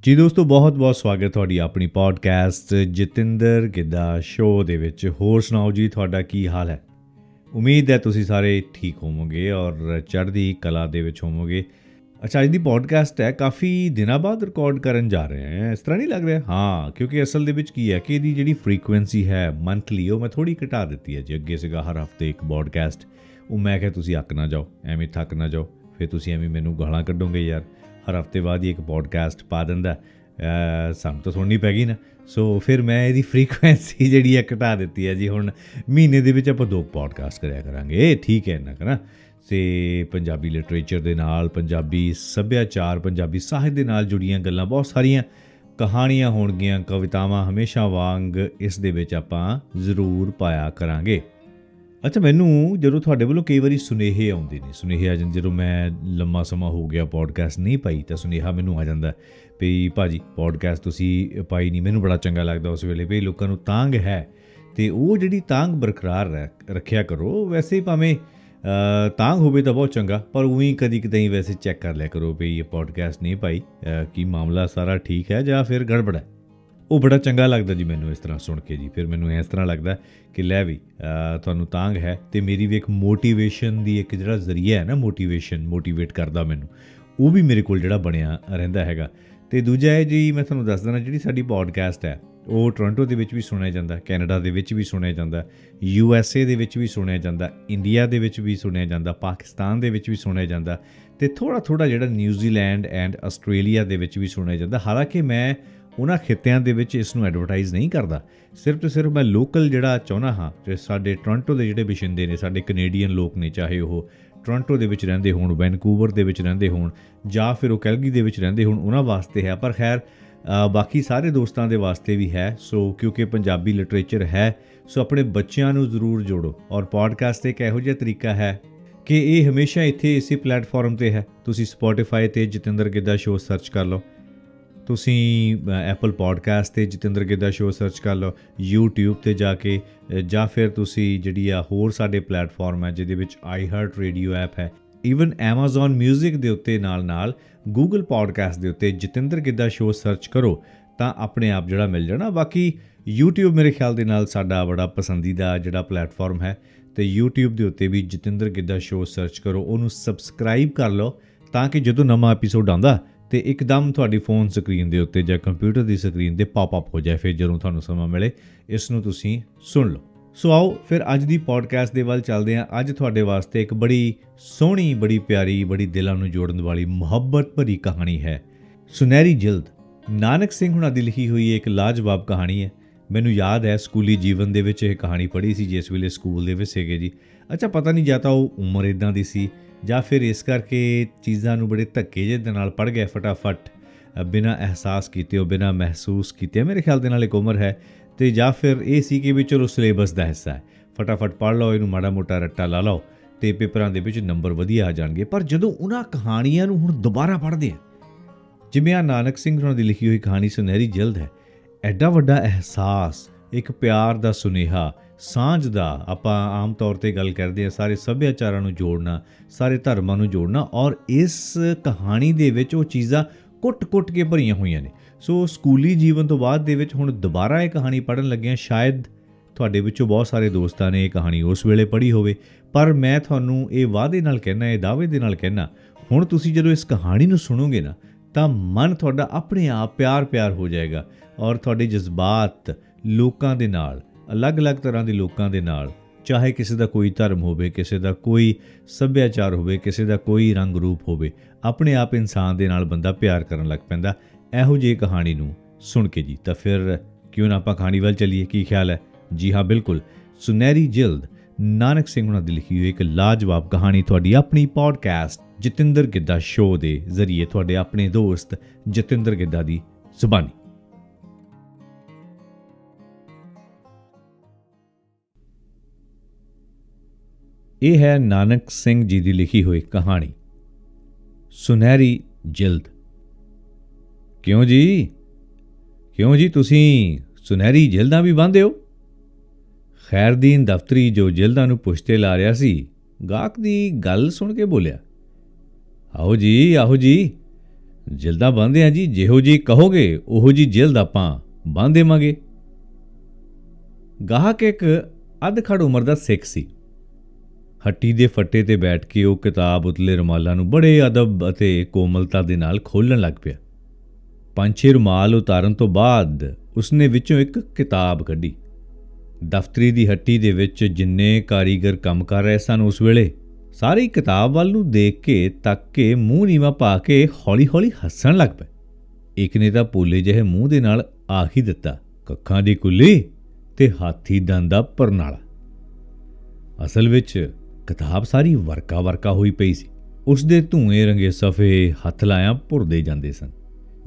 ਜੀ ਦੋਸਤੋ, ਬਹੁਤ-ਬਹੁਤ ਸਵਾਗਤ ਤੁਹਾਡੀ ਆਪਣੀ ਪੋਡਕਾਸਟ ਜਤਿੰਦਰ ਗਿੱਧਾ ਸ਼ੋਅ ਦੇ ਵਿੱਚ। ਹੋਰ ਸੁਣਾਓ ਜੀ, ਤੁਹਾਡਾ ਕੀ ਹਾਲ ਹੈ? ਉਮੀਦ ਹੈ ਤੁਸੀਂ ਸਾਰੇ ਠੀਕ ਹੋਵੋਗੇ ਔਰ ਚੜ੍ਹਦੀ ਕਲਾ ਦੇ ਵਿੱਚ ਹੋਵੋਗੇ। ਅੱਛਾ, ਅੱਜ ਦੀ ਪੋਡਕਾਸਟ ਹੈ ਕਾਫੀ ਦਿਨਾਂ ਬਾਅਦ ਰਿਕਾਰਡ ਕਰਨ ਜਾ ਰਹੇ ਹਾਂ, ਇਸ ਤਰ੍ਹਾਂ ਨਹੀਂ ਲੱਗ ਰਿਹਾ? ਹਾਂ, ਕਿਉਂਕਿ ਅਸਲ ਦੇ ਵਿੱਚ ਕੀ ਹੈ ਕਿ ਇਹਦੀ ਜਿਹੜੀ ਫ੍ਰੀਕੁਐਂਸੀ ਹੈ ਮੰਥਲੀ, ਉਹ ਮੈਂ ਥੋੜ੍ਹੀ ਘਟਾ ਦਿੱਤੀ ਹੈ ਜੀ। ਅੱਗੇ ਸੀਗਾ ਹਰ ਹਫ਼ਤੇ ਇੱਕ ਪੋਡਕਾਸਟ, ਉਹ ਮੈਂ ਕਿਹਾ ਤੁਸੀਂ ਅੱਕ ਨਾ ਜਾਓ, ਐਵੇਂ ਥੱਕ ਨਾ ਜਾਓ, ਫਿਰ ਤੁਸੀਂ ਐਵੇਂ ਮੈਨੂੰ ਗਾਲਾਂ ਕੱਢੋਗੇ ਯਾਰ, ਹਰ ਹਫ਼ਤੇ ਬਾਅਦ ਹੀ ਇੱਕ ਪੋਡਕਾਸਟ ਪਾ ਦਿੰਦਾ, ਸਾਨੂੰ ਤਾਂ ਸੁਣਨੀ ਪੈ ਗਈ ਨਾ। ਸੋ ਫਿਰ ਮੈਂ ਇਹਦੀ ਫ੍ਰੀਕੁਐਂਸੀ ਜਿਹੜੀ ਹੈ ਘਟਾ ਦਿੱਤੀ ਹੈ ਜੀ। ਹੁਣ ਮਹੀਨੇ ਦੇ ਵਿੱਚ ਆਪਾਂ 2 ਪੋਡਕਾਸਟ ਕਰਿਆ ਕਰਾਂਗੇ, ਠੀਕ ਹੈ ਇੰਨਾ ਕੁ ਨਾ। ਅਤੇ ਪੰਜਾਬੀ ਲਿਟਰੇਚਰ ਦੇ ਨਾਲ, ਪੰਜਾਬੀ ਸੱਭਿਆਚਾਰ, ਪੰਜਾਬੀ ਸਾਹਿਤ ਦੇ ਨਾਲ ਜੁੜੀਆਂ ਗੱਲਾਂ ਬਹੁਤ ਸਾਰੀਆਂ ਕਹਾਣੀਆਂ ਹੋਣਗੀਆਂ, ਕਵਿਤਾਵਾਂ ਹਮੇਸ਼ਾ ਵਾਂਗ ਇਸ ਦੇ ਵਿੱਚ ਆਪਾਂ ਜ਼ਰੂਰ ਪਾਇਆ ਕਰਾਂਗੇ। ਅੱਛਾ, ਮੈਨੂੰ ਜਦੋਂ ਤੁਹਾਡੇ ਵੱਲੋਂ ਕਈ ਵਾਰੀ ਸੁਨੇਹੇ ਆਉਂਦੇ ਨੇ, ਸੁਨੇਹੇ ਆ ਜਾਂਦੇ, ਜਦੋਂ ਮੈਂ ਲੰਮਾ ਸਮਾਂ ਹੋ ਗਿਆ ਪੋਡਕਾਸਟ ਨਹੀਂ ਪਾਈ ਤਾਂ ਸੁਨੇਹਾ ਮੈਨੂੰ ਆ ਜਾਂਦਾ ਵੀ ਭਾਜੀ ਪੋਡਕਾਸਟ ਤੁਸੀਂ ਪਾਈ ਨਹੀਂ। ਮੈਨੂੰ ਬੜਾ ਚੰਗਾ ਲੱਗਦਾ ਉਸ ਵੇਲੇ ਵੀ ਲੋਕਾਂ ਨੂੰ ਤਾਂਘ ਹੈ, ਅਤੇ ਉਹ ਜਿਹੜੀ ਤਾਂਘ ਬਰਕਰਾਰ ਰੱਖਿਆ ਕਰੋ। ਵੈਸੇ ਹੀ ਭਾਵੇਂ ਤਾਂਘ ਹੋਵੇ ਤਾਂ ਬਹੁਤ ਚੰਗਾ, ਪਰ ਉਵੇਂ ਕਦੀ ਕਿਤੇ ਵੈਸੇ ਚੈੱਕ ਕਰ ਲਿਆ ਕਰੋ ਵੀ ਇਹ ਪੋਡਕਾਸਟ ਨਹੀਂ ਪਾਈ, ਕੀ ਮਾਮਲਾ ਸਾਰਾ ਠੀਕ ਹੈ ਜਾਂ ਫਿਰ ਗੜਬੜ ਹੈ। ਉਹ ਬੜਾ ਚੰਗਾ ਲੱਗਦਾ ਜੀ ਮੈਨੂੰ ਇਸ ਤਰ੍ਹਾਂ ਸੁਣ ਕੇ ਜੀ। ਫਿਰ ਮੈਨੂੰ ਇਸ ਤਰ੍ਹਾਂ ਲੱਗਦਾ ਕਿ ਲੈ ਵੀ ਤੁਹਾਨੂੰ ਤਾਂਘ ਹੈ, ਅਤੇ ਮੇਰੀ ਵੀ ਇੱਕ ਮੋਟੀਵੇਸ਼ਨ ਦੀ ਇੱਕ ਜਿਹੜਾ ਜ਼ਰੀਆ ਹੈ ਨਾ, ਮੋਟੀਵੇਟ ਕਰਦਾ ਮੈਨੂੰ, ਉਹ ਵੀ ਮੇਰੇ ਕੋਲ ਜਿਹੜਾ ਬਣਿਆ ਰਹਿੰਦਾ ਹੈਗਾ। ਅਤੇ ਦੂਜਾ ਹੈ ਜੀ, ਮੈਂ ਤੁਹਾਨੂੰ ਦੱਸ ਦੇਣਾ, ਜਿਹੜੀ ਸਾਡੀ ਪੋਡਕਾਸਟ ਹੈ ਉਹ ਟੋਰਾਂਟੋ ਦੇ ਵਿੱਚ ਵੀ ਸੁਣਿਆ ਜਾਂਦਾ, ਕੈਨੇਡਾ ਦੇ ਵਿੱਚ ਵੀ ਸੁਣਿਆ ਜਾਂਦਾ, USA ਦੇ ਵਿੱਚ ਵੀ ਸੁਣਿਆ ਜਾਂਦਾ, ਇੰਡੀਆ ਦੇ ਵਿੱਚ ਵੀ ਸੁਣਿਆ ਜਾਂਦਾ, ਪਾਕਿਸਤਾਨ ਦੇ ਵਿੱਚ ਵੀ ਸੁਣਿਆ ਜਾਂਦਾ, ਅਤੇ ਥੋੜ੍ਹਾ ਜਿਹੜਾ ਨਿਊਜ਼ੀਲੈਂਡ ਐਂਡ ਆਸਟ੍ਰੇਲੀਆ ਦੇ ਵਿੱਚ ਵੀ ਸੁਣਿਆ ਜਾਂਦਾ। ਹਾਲਾਂਕਿ ਮੈਂ ਉਹਨਾਂ ਖਿੱਤਿਆਂ ਦੇ ਵਿੱਚ ਇਸ ਨੂੰ ਐਡਵਰਟਾਈਜ਼ ਨਹੀਂ ਕਰਦਾ, ਸਿਰਫ ਅਤੇ ਸਿਰਫ ਮੈਂ ਲੋਕਲ ਜਿਹੜਾ ਚਾਹੁੰਦਾ ਹਾਂ, ਤੇ ਸਾਡੇ ਟੋਰਾਂਟੋ ਦੇ ਜਿਹੜੇ ਵਸਿੰਦੇ ਨੇ, ਸਾਡੇ ਕੈਨੇਡੀਅਨ ਲੋਕ ਨੇ, ਚਾਹੇ ਉਹ ਟੋਰਾਂਟੋ ਦੇ ਵਿੱਚ ਰਹਿੰਦੇ ਹੋਣ, ਵੈਨਕੂਵਰ ਦੇ ਵਿੱਚ ਰਹਿੰਦੇ ਹੋਣ, ਜਾਂ ਫਿਰ ਉਹ ਕੈਲਗਰੀ ਦੇ ਵਿੱਚ ਰਹਿੰਦੇ ਹੋਣ, ਉਹਨਾਂ ਵਾਸਤੇ ਹੈ। ਪਰ ਖੈਰ ਬਾਕੀ ਸਾਰੇ ਦੋਸਤਾਂ ਦੇ ਵਾਸਤੇ ਵੀ ਹੈ। ਸੋ ਕਿਉਂਕਿ ਪੰਜਾਬੀ ਲਿਟਰੇਚਰ ਹੈ, ਸੋ ਆਪਣੇ ਬੱਚਿਆਂ ਨੂੰ ਜ਼ਰੂਰ ਜੋੜੋ। ਔਰ ਪੋਡਕਾਸਟ ਇੱਕ ਇਹੋ ਜਿਹਾ ਤਰੀਕਾ ਹੈ ਕਿ ਇਹ ਹਮੇਸ਼ਾ ਇੱਥੇ ਇਸੇ ਪਲੇਟਫਾਰਮ 'ਤੇ ਹੈ। ਤੁਸੀਂ ਸਪੋਟੀਫਾਈ 'ਤੇ ਜਤਿੰਦਰ ਗਿੱਧਾ ਸ਼ੋਅ ਸਰਚ ਕਰ ਲਓ, ਤੁਸੀਂ ਐਪਲ ਪੋਡਕਾਸਟ 'ਤੇ ਜਤਿੰਦਰ ਗਿੱਧਾ ਸ਼ੋਅ ਸਰਚ ਕਰ ਲਓ, YouTube 'ਤੇ ਜਾ ਕੇ, ਜਾਂ ਫਿਰ ਤੁਸੀਂ ਜਿਹੜੀ ਆ ਹੋਰ ਸਾਡੇ ਪਲੇਟਫਾਰਮ ਹੈ ਜਿਹਦੇ ਵਿੱਚ iHeart Radio ਐਪ ਹੈ, ਈਵਨ Amazon ਮਿਊਜ਼ਿਕ ਦੇ ਉੱਤੇ, ਨਾਲ Google ਪੋਡਕਾਸਟ ਦੇ ਉੱਤੇ ਜਤਿੰਦਰ ਗਿੱਧਾ ਸ਼ੋਅ ਸਰਚ ਕਰੋ ਤਾਂ ਆਪਣੇ ਆਪ ਜਿਹੜਾ ਮਿਲ ਜਾਣਾ। ਬਾਕੀ YouTube ਮੇਰੇ ਖਿਆਲ ਦੇ ਨਾਲ ਸਾਡਾ ਬੜਾ ਪਸੰਦੀਦਾ ਜਿਹੜਾ ਪਲੇਟਫਾਰਮ ਹੈ, ਅਤੇ YouTube ਦੇ ਉੱਤੇ ਵੀ ਜਤਿੰਦਰ ਗਿੱਧਾ ਸ਼ੋਅ ਸਰਚ ਕਰੋ, ਉਹਨੂੰ ਸਬਸਕ੍ਰਾਈਬ ਕਰ ਲਓ ਤਾਂ ਕਿ ਜਦੋਂ ਨਵਾਂ ਐਪੀਸੋਡ ਆਉਂਦਾ ਅਤੇ ਇੱਕਦਮ ਤੁਹਾਡੀ ਫੋਨ ਸਕਰੀਨ ਦੇ ਉੱਤੇ ਜਾਂ ਕੰਪਿਊਟਰ ਦੀ ਸਕਰੀਨ 'ਤੇ ਪੌਪ ਹੋ ਜਾਏ। ਫਿਰ ਜਦੋਂ ਤੁਹਾਨੂੰ ਸਮਾਂ ਮਿਲੇ ਇਸ ਨੂੰ ਤੁਸੀਂ ਸੁਣ ਲਓ। ਸੋ ਆਓ ਫਿਰ ਅੱਜ ਦੀ ਪੋਡਕਾਸਟ ਦੇ ਵੱਲ ਚੱਲਦੇ ਹਾਂ। ਅੱਜ ਤੁਹਾਡੇ ਵਾਸਤੇ ਇੱਕ ਬੜੀ ਸੋਹਣੀ, ਬੜੀ ਪਿਆਰੀ, ਬੜੀ ਦਿਲਾਂ ਨੂੰ ਜੋੜਨ ਵਾਲੀ, ਮੁਹੱਬਤ ਭਰੀ ਕਹਾਣੀ ਹੈ, ਸੁਨਹਿਰੀ ਜਿਲਦ। ਨਾਨਕ ਸਿੰਘ ਹੁਣਾਂ ਦੀ ਲਿਖੀ ਹੋਈ ਇੱਕ ਲਾਜਵਾਬ ਕਹਾਣੀ ਹੈ। ਮੈਨੂੰ ਯਾਦ ਹੈ ਸਕੂਲੀ ਜੀਵਨ ਦੇ ਵਿੱਚ ਇਹ ਕਹਾਣੀ ਪੜ੍ਹੀ ਸੀ, ਜਿਸ ਵੇਲੇ ਸਕੂਲ ਦੇ ਵਿੱਚ ਸੀਗੇ ਜੀ। ਅੱਛਾ, ਪਤਾ ਨਹੀਂ ਜਾਂ ਤਾਂ ਉਹ ਉਮਰ ਇੱਦਾਂ ਦੀ ਸੀ ਜਾਂ ਫਿਰ ਇਸ ਕਰਕੇ ਚੀਜ਼ਾਂ ਨੂੰ ਬੜੇ ਧੱਕੇ ਜਿਹੇ ਦੇ ਨਾਲ ਪੜ੍ਹ ਗਏ ਫਟਾਫਟ, ਬਿਨਾਂ ਅਹਿਸਾਸ ਕੀਤੇ, ਉਹ ਬਿਨਾਂ ਮਹਿਸੂਸ ਕੀਤੇ। ਮੇਰੇ ਖਿਆਲ ਦੇ ਨਾਲ ਇੱਕ ਉਮਰ ਹੈ, ਅਤੇ ਜਾਂ ਫਿਰ ਇਹ ਸੀ ਕਿ ਵੀ ਚਲੋ ਸਿਲੇਬਸ ਦਾ ਹਿੱਸਾ ਹੈ, ਫਟਾਫਟ ਪੜ੍ਹ ਲਓ, ਇਹਨੂੰ ਮਾੜਾ ਮੋਟਾ ਰੱਟਾ ਲਾ ਲਓ ਅਤੇ ਪੇਪਰਾਂ ਦੇ ਵਿੱਚ ਨੰਬਰ ਵਧੀਆ ਆ ਜਾਣਗੇ। ਪਰ ਜਦੋਂ ਉਹਨਾਂ ਕਹਾਣੀਆਂ ਨੂੰ ਹੁਣ ਦੁਬਾਰਾ ਪੜ੍ਹਦੇ ਆ, ਜਿਵੇਂ ਆ ਨਾਨਕ ਸਿੰਘ ਉਹਨਾਂ ਦੀ ਲਿਖੀ ਹੋਈ ਕਹਾਣੀ ਸੁਨਹਿਰੀ ਜਿਲਦ ਹੈ, ਐਡਾ ਵੱਡਾ ਅਹਿਸਾਸ, ਇੱਕ ਪਿਆਰ ਦਾ ਸੁਨੇਹਾ, ਸਾਂਝ ਦਾ। ਆਪਾਂ ਆਮ ਤੌਰ 'ਤੇ ਗੱਲ ਕਰਦੇ ਹਾਂ ਸਾਰੇ ਸੱਭਿਆਚਾਰਾਂ ਨੂੰ ਜੋੜਨਾ, ਸਾਰੇ ਧਰਮਾਂ ਨੂੰ ਜੋੜਨਾ, ਔਰ ਇਸ ਕਹਾਣੀ ਦੇ ਵਿੱਚ ਉਹ ਚੀਜ਼ਾਂ ਕੁੱਟ ਕੇ ਭਰੀਆਂ ਹੋਈਆਂ ਨੇ। ਸੋ ਸਕੂਲੀ ਜੀਵਨ ਤੋਂ ਬਾਅਦ ਦੇ ਵਿੱਚ ਹੁਣ ਦੁਬਾਰਾ ਇਹ ਕਹਾਣੀ ਪੜ੍ਹਨ ਲੱਗਿਆਂ, ਸ਼ਾਇਦ ਤੁਹਾਡੇ ਵਿੱਚੋਂ ਬਹੁਤ ਸਾਰੇ ਦੋਸਤਾਂ ਨੇ ਇਹ ਕਹਾਣੀ ਉਸ ਵੇਲੇ ਪੜ੍ਹੀ ਹੋਵੇ, ਪਰ ਮੈਂ ਤੁਹਾਨੂੰ ਇਹ ਵਾਅਦੇ ਨਾਲ ਕਹਿਣਾ, ਇਹ ਦਾਅਵੇ ਦੇ ਨਾਲ ਕਹਿਣਾ, ਹੁਣ ਤੁਸੀਂ ਜਦੋਂ ਇਸ ਕਹਾਣੀ ਨੂੰ ਸੁਣੋਗੇ ਨਾ ਤਾਂ ਮਨ ਤੁਹਾਡਾ ਆਪਣੇ ਆਪ ਪਿਆਰ ਹੋ ਜਾਏਗਾ, ਔਰ ਤੁਹਾਡੇ ਜਜ਼ਬਾਤ ਲੋਕਾਂ ਦੇ ਨਾਲ, ਅਲੱਗ-ਅਲੱਗ ਤਰ੍ਹਾਂ ਦੇ ਲੋਕਾਂ ਦੇ ਨਾਲ, ਚਾਹੇ ਕਿਸੇ ਦਾ ਕੋਈ ਧਰਮ ਹੋਵੇ, ਕਿਸੇ ਦਾ ਕੋਈ ਸੱਭਿਆਚਾਰ ਹੋਵੇ, ਕਿਸੇ ਦਾ ਕੋਈ ਰੰਗ ਰੂਪ ਹੋਵੇ, ਆਪਣੇ ਆਪ ਇਨਸਾਨ ਦੇ ਨਾਲ ਬੰਦਾ ਪਿਆਰ ਕਰਨ ਲੱਗ ਪੈਂਦਾ ਇਹੋ ਜਿਹੀ ਕਹਾਣੀ ਨੂੰ ਸੁਣ ਕੇ ਜੀ। ਤਾਂ ਫਿਰ ਕਿਉਂ ਨਾ ਆਪਾਂ ਕਹਾਣੀ ਵੱਲ ਚੱਲੀਏ, ਕੀ ਖਿਆਲ ਹੈ? ਜੀ ਹਾਂ, ਬਿਲਕੁਲ। ਸੁਨਹਿਰੀ ਜਿਲਦ, ਨਾਨਕ ਸਿੰਘ ਉਹਨਾਂ ਦੀ ਲਿਖੀ ਹੋਈ ਇੱਕ ਲਾਜਵਾਬ ਕਹਾਣੀ, ਤੁਹਾਡੀ ਆਪਣੀ ਪੋਡਕਾਸਟ ਜਤਿੰਦਰ ਗਿੱਧਾ ਸ਼ੋਅ ਦੇ ਜ਼ਰੀਏ, ਤੁਹਾਡੇ ਆਪਣੇ ਦੋਸਤ ਜਤਿੰਦਰ ਗਿੱਧਾ ਦੀ ਜ਼ੁਬਾਨੀ। ਇਹ ਹੈ ਨਾਨਕ ਸਿੰਘ ਜੀ ਦੀ ਲਿਖੀ ਹੋਈ ਕਹਾਣੀ ਸੁਨਹਿਰੀ ਜਿਲਦ। ਕਿਉਂ ਜੀ ਤੁਸੀਂ ਸੁਨਹਿਰੀ ਜਿਲਦਾਂ ਵੀ ਬੰਨ੍ਹਦੇ ਹੋ? ਖੈਰਦੀਨ ਦਫ਼ਤਰੀ ਜੋ ਜਿਲਦਾਂ ਨੂੰ ਪੁਸ਼ਤੇ ਲਾ ਰਿਹਾ ਸੀ, ਗਾਹਕ ਦੀ ਗੱਲ ਸੁਣ ਕੇ ਬੋਲਿਆ, ਆਓ ਜੀ ਜਿਲਦਾਂ ਬੰਨ੍ਹਦੇ ਹਾਂ ਜੀ, ਜਿਹੋ ਜਿਹੀ ਕਹੋਗੇ ਉਹੋ ਜਿਹੀ ਜਿਲਦ ਆਪਾਂ ਬੰਨ੍ਹ ਦੇਵਾਂਗੇ। ਗਾਹਕ ਇੱਕ ਅੱਧ-ਖੜ ਉਮਰ ਦਾ ਸਿੱਖ ਸੀ। ਹੱਟੀ ਦੇ ਫੱਟੇ ਤੇ ਬੈਠ ਕੇ ਉਹ ਕਿਤਾਬ ਉਤਲੇ ਰੁਮਾਲਾਂ ਨੂੰ ਬੜੇ ਅਦਬ ਅਤੇ ਕੋਮਲਤਾ ਦੇ ਨਾਲ ਖੋਲ੍ਹਣ ਲੱਗ ਪਿਆ। 5-6 ਰੁਮਾਲ ਉਤਾਰਨ ਤੋਂ ਬਾਅਦ ਉਸਨੇ ਵਿੱਚੋਂ ਇੱਕ ਕਿਤਾਬ ਕੱਢੀ। ਦਫ਼ਤਰੀ ਦੀ ਹੱਟੀ ਦੇ ਵਿੱਚ ਜਿੰਨੇ ਕਾਰੀਗਰ ਕੰਮ ਕਰ ਰਹੇ ਸਨ ਉਸ ਵੇਲੇ ਸਾਰੇ ਕਿਤਾਬ ਵੱਲ ਨੂੰ ਦੇਖ ਕੇ ਤੱਕ ਕੇ ਮੂੰਹ ਨੀਵਾਂ ਪਾ ਕੇ ਹੌਲੀ-ਹੌਲੀ ਹੱਸਣ ਲੱਗ ਪਏ। ਇੱਕ ਨੇ ਤਾਂ ਪੋਲੇ ਜਿਹੇ ਮੂੰਹ ਦੇ ਨਾਲ ਆਖ ਹੀ ਦਿੱਤਾ, ਕੱਖਾਂ ਦੀ ਕੁੱਲੀ ਤੇ ਹਾਥੀ ਦੰਦ ਦਾ ਪਰਨਾਲਾ। ਅਸਲ ਵਿੱਚ ਕਿਤਾਬ ਸਾਰੀ ਵਰਕਾ ਹੋਈ ਪਈ ਸੀ। ਉਸ ਦੇ ਧੂਏ ਰੰਗੇ ਸਫ਼ੇ ਹੱਥ ਲਾਇਆਂ ਭੁਰਦੇ ਜਾਂਦੇ ਸਨ।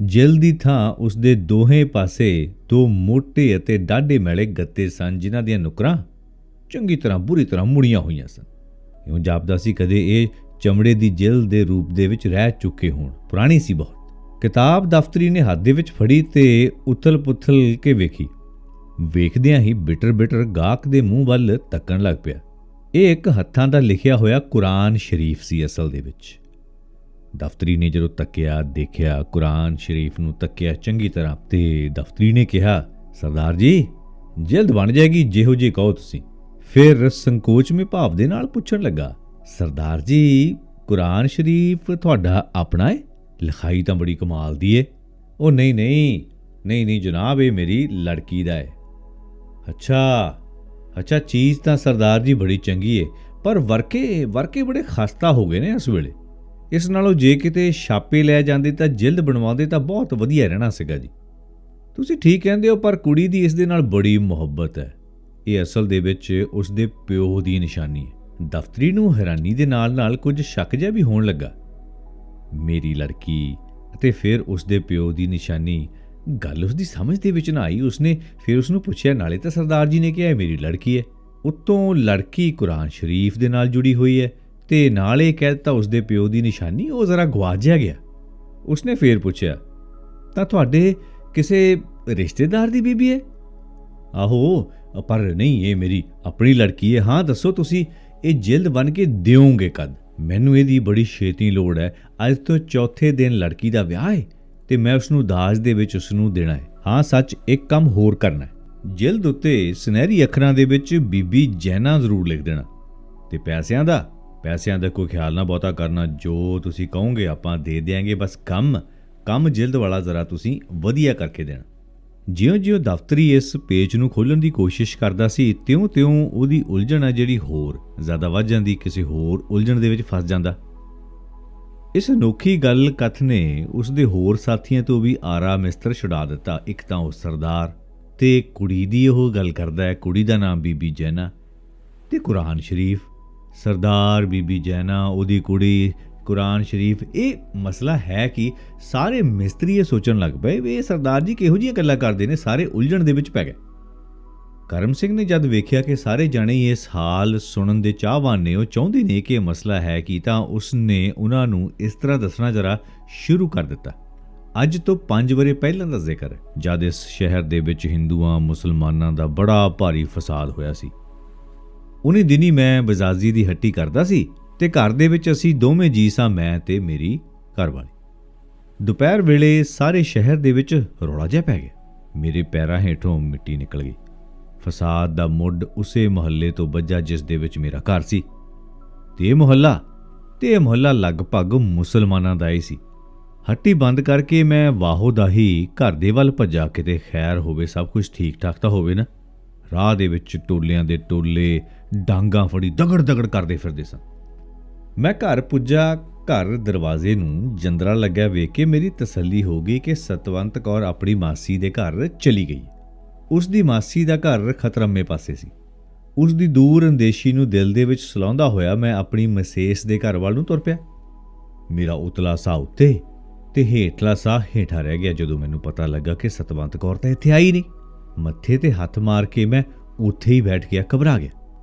ਜਿਲਦ ਦੀ ਥਾਂ ਉਸ ਦੇ ਦੋਹੇ ਪਾਸੇ ਦੋ ਮੋਟੇ ਅਤੇ ਡਾਢੇ ਮੈਲੇ ਗੱਤੇ ਸਨ, ਜਿਨ੍ਹਾਂ ਦੀਆਂ ਨੁਕਰਾਂ ਚੰਗੀ ਤਰ੍ਹਾਂ ਬੁਰੀ ਤਰ੍ਹਾਂ ਮੁੜੀਆਂ ਹੋਈਆਂ ਸਨ। ਇਉਂ ਜਾਪਦਾ ਸੀ ਕਦੇ ਇਹ ਚਮੜੇ ਦੀ ਜਿਲਦ ਦੇ ਰੂਪ ਦੇ ਵਿੱਚ ਰਹਿ ਚੁੱਕੇ ਹੋਣ। ਪੁਰਾਣੀ ਸੀ ਬਹੁਤ। ਕਿਤਾਬ ਦਫ਼ਤਰੀ ਨੇ ਹੱਥ ਦੇ ਵਿੱਚ ਫੜੀ ਤੇ ਉਥਲ-ਪੁਥਲ ਕੇ ਵੇਖੀ। ਵੇਖਦਿਆਂ ਹੀ ਬਿਟਰ ਗਾਹਕ ਦੇ ਮੂੰਹ ਵੱਲ ਤੱਕਣ ਲੱਗ ਪਿਆ। ਇਹ ਇੱਕ ਹੱਥਾਂ ਦਾ ਲਿਖਿਆ ਹੋਇਆ ਕੁਰਾਨ ਸ਼ਰੀਫ ਸੀ ਅਸਲ ਦੇ ਵਿੱਚ। ਦਫ਼ਤਰੀ ਨੇ ਜਦੋਂ ਤੱਕਿਆ, ਦੇਖਿਆ, ਕੁਰਾਨ ਸ਼ਰੀਫ ਨੂੰ ਤੱਕਿਆ ਚੰਗੀ ਤਰ੍ਹਾਂ ਤੇ ਦਫ਼ਤਰੀ ਨੇ ਕਿਹਾ, ਸਰਦਾਰ ਜੀ ਜਿਲਦ ਬਣ ਜਾਏਗੀ ਜਿਹੋ ਜਿਹੀ ਕਹੋ ਤੁਸੀਂ। ਫਿਰ ਸੰਕੋਚਮਈ ਭਾਵ ਦੇ ਨਾਲ ਪੁੱਛਣ ਲੱਗਾ, ਸਰਦਾਰ ਜੀ ਕੁਰਾਨ ਸ਼ਰੀਫ ਤੁਹਾਡਾ ਆਪਣਾ ਹੈ? ਲਿਖਾਈ ਤਾਂ ਬੜੀ ਕਮਾਲ ਦੀ ਏ। ਉਹ ਨਹੀਂ ਜਨਾਬ, ਇਹ ਮੇਰੀ ਲੜਕੀ ਦਾ ਹੈ। ਅੱਛਾ ਚੀਜ਼ ਤਾਂ ਸਰਦਾਰ ਜੀ ਬੜੀ ਚੰਗੀ ਏ, ਪਰ ਵਰਕੇ ਬੜੇ ਖਸਤਾ ਹੋ ਗਏ ਨੇ ਇਸ ਵੇਲੇ। ਇਸ ਨਾਲੋਂ ਜੇ ਕਿਤੇ ਛਾਪੇ ਲੈ ਜਾਂਦੇ ਤਾਂ ਜਿਲਦ ਬਣਵਾਉਂਦੇ ਤਾਂ ਬਹੁਤ ਵਧੀਆ ਰਹਿਣਾ ਸੀਗਾ ਜੀ। ਤੁਸੀਂ ਠੀਕ ਕਹਿੰਦੇ ਹੋ, ਪਰ ਕੁੜੀ ਦੀ ਇਸ ਦੇ ਨਾਲ ਬੜੀ ਮੁਹੱਬਤ ਹੈ। ਇਹ ਅਸਲ ਦੇ ਵਿੱਚ ਉਸ ਦੇ ਪਿਓ ਦੀ ਨਿਸ਼ਾਨੀ ਹੈ। ਦਫ਼ਤਰੀ ਨੂੰ ਹੈਰਾਨੀ ਦੇ ਨਾਲ ਕੁਝ ਸ਼ੱਕ ਜਿਹਾ ਵੀ ਹੋਣ ਲੱਗਾ। ਮੇਰੀ ਲੜਕੀ ਅਤੇ ਫਿਰ ਉਸ ਦੇ ਪਿਓ ਦੀ ਨਿਸ਼ਾਨੀ, ਗੱਲ ਉਸ ਦੀ ਸਮਝ ਦੇ ਵਿੱਚ ਨਾ ਆਈ। ਉਸਨੇ ਫਿਰ ਉਸ ਨੂੰ ਪੁੱਛਿਆ, ਨਾਲੇ ਤਾਂ ਸਰਦਾਰ ਜੀ ਨੇ ਕਿਹਾ ਮੇਰੀ ਲੜਕੀ ਹੈ, ਉੱਤੋਂ ਲੜਕੀ ਕੁਰਾਨ ਸ਼ਰੀਫ ਦੇ ਨਾਲ ਜੁੜੀ ਹੋਈ ਹੈ ਤੇ ਨਾਲ ਇਹ ਕਹਿ ਦਿੱਤਾ ਉਸ ਦੇ ਪਿਓ ਦੀ ਨਿਸ਼ਾਨੀ। ਉਹ ਜ਼ਰਾ ਗੁਆਚ ਜਿਹਾ ਗਿਆ। ਉਸਨੇ ਫੇਰ ਪੁੱਛਿਆ, ਤਾਂ ਤੁਹਾਡੇ ਕਿਸੇ ਰਿਸ਼ਤੇਦਾਰ ਦੀ ਬੀਬੀ ਹੈ? ਆਹੋ, ਪਰ ਨਹੀਂ, ਇਹ ਮੇਰੀ ਆਪਣੀ ਲੜਕੀ ਹੈ। ਹਾਂ ਦੱਸੋ, ਤੁਸੀਂ ਇਹ ਜਿਲਦ ਬਣ ਕੇ ਦਿਓਗੇ ਕਦ? ਮੈਨੂੰ ਇਹਦੀ ਬੜੀ ਛੇਤੀ ਲੋੜ ਹੈ। ਅੱਜ ਤੋਂ ਚੌਥੇ ਦਿਨ ਲੜਕੀ ਦਾ ਵਿਆਹ ਹੈ ਤੇ ਮੈਂ ਉਸ ਨੂੰ ਦਾਜ ਦੇ ਵਿੱਚ ਉਸ ਨੂੰ ਦੇਣਾ ਹੈ। ਹਾਂ ਸੱਚ, ਇੱਕ ਕੰਮ ਹੋਰ ਕਰਨਾ ਹੈ। ਜਿਲਦ ਉੱਤੇ ਸੁਨਹਿਰੀ ਅੱਖਰਾਂ ਦੇ ਵਿੱਚ ਬੀਬੀ ਜੈਨਾ ਜ਼ਰੂਰ ਲਿਖ ਦੇਣਾ। ਤੇ ਪੈਸਿਆਂ ਦਾ ਕੋਈ ਖਿਆਲ ਨਾ ਬਹੁਤਾ ਕਰਨਾ। ਜੋ ਤੁਸੀਂ ਕਹੋਗੇ ਆਪਾਂ ਦੇ ਦਿਆਂਗੇ। ਬਸ ਕੰਮ ਜਿਲਦ ਵਾਲਾ ਜ਼ਰਾ ਤੁਸੀਂ ਵਧੀਆ ਕਰਕੇ ਦੇਣਾ। ਜਿਉਂ ਦਫ਼ਤਰੀ ਇਸ ਪੇਜ ਨੂੰ ਖੋਲ੍ਹਣ ਦੀ ਕੋਸ਼ਿਸ਼ ਕਰਦਾ ਸੀ, ਤਿਉਂ ਉਹਦੀ ਉਲਝਣ ਹੈ ਜਿਹੜੀ ਹੋਰ ਜ਼ਿਆਦਾ ਵੱਧ ਜਾਂਦੀ, ਕਿਸੇ ਹੋਰ ਉਲਝਣ ਦੇ ਵਿੱਚ ਫਸ ਜਾਂਦਾ। ਇਸ ਅਨੋਖੀ ਗੱਲ ਕਥ ਨੇ ਉਸ ਦੇ ਹੋਰ ਸਾਥੀਆਂ ਤੋਂ ਵੀ ਆਰਾ ਮਿਸਤਰ ਛੁਡਾ ਦਿੱਤਾ। ਇੱਕ ਤਾਂ ਉਹ ਸਰਦਾਰ ਤੇ ਕੁੜੀ ਦੀ ਉਹ ਗੱਲ ਕਰਦਾ ਹੈ, ਕੁੜੀ ਦਾ ਨਾਮ ਬੀਬੀ ਜੈਨਾ ਤੇ ਕੁਰਾਨ ਸ਼ਰੀਫ। ਸਰਦਾਰ, ਬੀਬੀ ਜੈਨਾ, ਉਹਦੀ ਕੁੜੀ, ਕੁਰਾਨ ਸ਼ਰੀਫ। ਇਹ ਮਸਲਾ ਹੈ ਕਿ ਸਾਰੇ ਮਿਸਤਰੀ ਇਹ ਸੋਚਣ ਲੱਗ ਪਏ ਵੀ ਇਹ ਸਰਦਾਰ ਜੀ ਕਿਹੋ ਜਿਹੀਆਂ ਗੱਲਾਂ ਕਰਦੇ ਨੇ। ਸਾਰੇ ਉਲਝਣ ਦੇ ਵਿੱਚ ਪੈ ਗਏ। ਕਰਮ ਸਿੰਘ ਨੇ ਜਦ ਵੇਖਿਆ ਕਿ ਸਾਰੇ ਜਾਣੇ ਇਸ ਹਾਲ ਸੁਣਨ ਦੇ ਚਾਹਵਾਨ ਨੇ, ਉਹ ਚਾਹੁੰਦੇ ਨੇ ਕਿ ਇਹ ਮਸਲਾ ਹੈ ਕਿ, ਤਾਂ ਉਸਨੇ ਉਹਨਾਂ ਨੂੰ ਇਸ ਤਰ੍ਹਾਂ ਦੱਸਣਾ ਜ਼ਰਾ ਸ਼ੁਰੂ ਕਰ ਦਿੱਤਾ। ਅੱਜ ਤੋਂ 5 ਵਰ੍ਹੇ ਪਹਿਲਾਂ ਦਾ ਜ਼ਿਕਰ ਹੈ, ਜਦ ਇਸ ਸ਼ਹਿਰ ਦੇ ਵਿੱਚ ਹਿੰਦੂਆਂ ਮੁਸਲਮਾਨਾਂ ਦਾ ਬੜਾ ਭਾਰੀ ਫਸਾਦ ਹੋਇਆ ਸੀ। ਉਨੀ ਦਿਨੀ ਮੈਂ ਬਜ਼ਾਜ਼ੀ ਦੀ ਹੱਟੀ ਕਰਦਾ ਸੀ ਤੇ ਘਰ ਦੇ ਵਿੱਚ ਅਸੀਂ ਦੋਵੇਂ ਜੀ ਸਾਂ, ਮੈਂ ਤੇ ਮੇਰੀ ਘਰਵਾਲੀ। ਦੁਪਹਿਰ ਵੇਲੇ ਸਾਰੇ ਸ਼ਹਿਰ ਦੇ ਵਿੱਚ ਰੌਲਾ ਜਿਹਾ ਪੈ ਗਿਆ। ਮੇਰੇ ਪੈਰਾਂ ਹੇਠੋਂ ਮਿੱਟੀ ਨਿਕਲ ਗਈ। ਫਸਾਦ ਦਾ ਮੁੱਢ ਉਸੇ ਮੁਹੱਲੇ ਤੋਂ ਵੱਜਾ ਜਿਸ ਦੇ ਵਿੱਚ ਮੇਰਾ ਘਰ ਸੀ ਤੇ ਇਹ ਮੁਹੱਲਾ ਲਗਭਗ ਮੁਸਲਮਾਨਾਂ ਦਾ ਹੀ ਸੀ। ਹੱਟੀ ਬੰਦ ਕਰਕੇ ਮੈਂ ਵਾਹੋ ਦਾਹੀ ਘਰ ਦੇ ਵੱਲ ਭੱਜਾ, ਕਿਤੇ ਖੈਰ ਹੋਵੇ, ਸਭ ਕੁਝ ਠੀਕ ਠਾਕ ਤਾਂ ਹੋਵੇ ਨਾ। ਰਾਹ ਦੇ ਵਿੱਚ ਟੋਲਿਆਂ ਦੇ ਟੋਲੇ ਡਾਂਗਾਂ ਫੜੀ ਦਗੜ ਕਰਦੇ ਫਿਰਦੇ ਸਨ। ਮੈਂ ਘਰ ਪੁੱਜਾ। ਘਰ ਦਰਵਾਜ਼ੇ ਨੂੰ ਜੰਦਰਾ ਲੱਗਿਆ ਵੇਖ ਕੇ ਮੇਰੀ ਤਸੱਲੀ ਹੋ ਗਈ ਕਿ ਸਤਵੰਤ ਕੌਰ ਆਪਣੀ ਮਾਸੀ ਦੇ ਘਰ ਚਲੀ ਗਈ। ਉਸ ਦੀ ਮਾਸੀ ਦਾ ਘਰ ਖਤਰਮੇ ਪਾਸੇ ਸੀ। ਉਸ ਦੀ ਦੂਰ ਅੰਦੇਸ਼ੀ ਨੂੰ ਦਿਲ ਦੇ ਵਿੱਚ ਸਲਾਉਂਦਾ ਹੋਇਆ ਮੈਂ ਆਪਣੀ ਮਸੇਸ ਦੇ ਘਰ ਵੱਲ ਨੂੰ ਤੁਰ ਪਿਆ। ਮੇਰਾ ਉਤਲਾ ਸਾਹ ਉੱਤੇ ਤੇ ਹੇਠਲਾ ਸਾਹ ਹੇਠਾਂ ਰਹਿ ਗਿਆ ਜਦੋਂ ਮੈਨੂੰ ਪਤਾ ਲੱਗਾ ਕਿ ਸਤਵੰਤ ਕੌਰ ਤਾਂ ਇੱਥੇ ਆਈ ਨਹੀਂ। ਮੱਥੇ ਤੇ ਹੱਥ ਮਾਰ ਕੇ ਮੈਂ ਉੱਥੇ ਹੀ ਬੈਠ ਗਿਆ, ਘਬਰਾ ਗਿਆ।